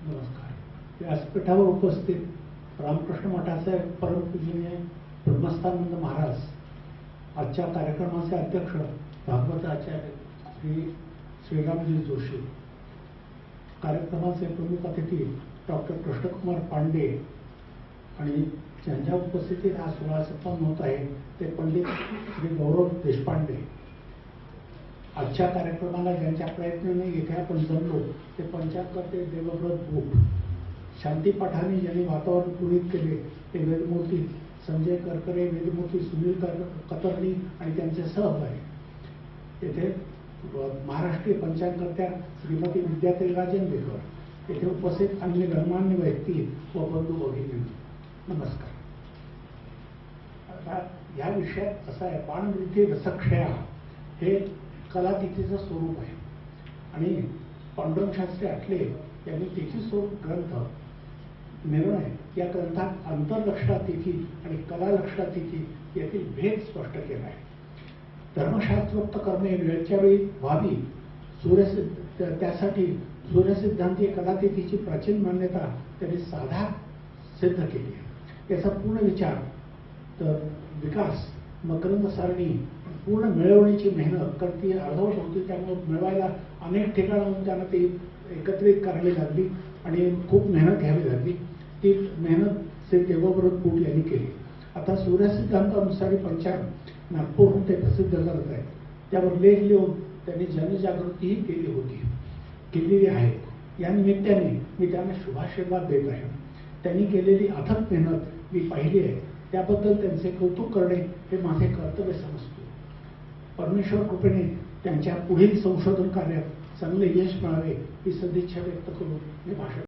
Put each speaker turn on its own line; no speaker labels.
नमस्कार. व्यासपीठावर उपस्थित रामकृष्ण मठाचे परमपूजनीय ब्रह्मस्थानंद महाराज, आजच्या कार्यक्रमाचे अध्यक्ष भागवत आचार्य श्री श्रीरामजी जोशी, कार्यक्रमाचे प्रमुख अतिथी डॉक्टर कृष्णकुमार पांडे आणि ज्यांच्या उपस्थितीत हा सोहळा संपन्न होत आहे ते पंडित श्री गौरव देशपांडे. आजच्या कार्यक्रमाला ज्यांच्या प्रयत्नाने इथे आपण जमलो ते पंचाकर्ते देवव्रत बूट, शांतीपाठाने ज्यांनी वातावरण पुरीत केले ते वेदमूर्ती संजय करकरे, वेदमूर्ती सुनील कतरणी आणि त्यांचे सहकारी. येथे महाराष्ट्रीय पंचांगकर्त्या श्रीमती विद्याताई राजेंद्रेकर, येथे उपस्थित अन्य गणमान्य व्यक्ती व बंधू भगिनी, नमस्कार. आता या विषयात असं आहे, बाणवृत्ती रसक्षया हे कलातिथीचं स्वरूप आहे आणि पांडुरंग शास्त्री आठले यांनी तिथी स्वरूप ग्रंथ निर्णय या ग्रंथात अंतरलक्षणातिथी आणि कलालक्षणातिथी यातील भेद स्पष्ट केला आहे. धर्मशास्त्रोक्त करणे वेळच्या वेळी व्हावी त्यासाठी सूर्यसिद्धांती कलातिथीची प्राचीन मान्यता त्यांनी साधा सिद्ध केली आहे. याचा पूर्ण विचार तर विकास मकरंद सारणी पूर्ण मिळवण्याची मेहनत, कारण ती अर्धवट होती, त्यामुळे मिळवायला अनेक ठिकाणाहून त्यांना ती एकत्रित करावी लागली आणि खूप मेहनत घ्यावी लागली. ती मेहनत श्री देवव्रत बूट यांनी केली. आता सूर्यसिद्धांतानुसारी पंचांग नागपूरहून ते प्रसिद्ध करत आहेत, त्यावर लेख लिहून त्यांनी जनजागृतीही केलेली आहे. या निमित्ताने मी त्यांना शुभाशीर्वाद देत आहे. त्यांनी केलेली अथक मेहनत मी पाहिली आहे, त्याबद्दल त्यांचे कौतुक करणे हे माझे कर्तव्य समजतो. परमेश्वर कृपेने त्यांच्या पुढील संशोधन कार्यात चांगले यश मिळावे ही सदिच्छा व्यक्त करून मी भाषण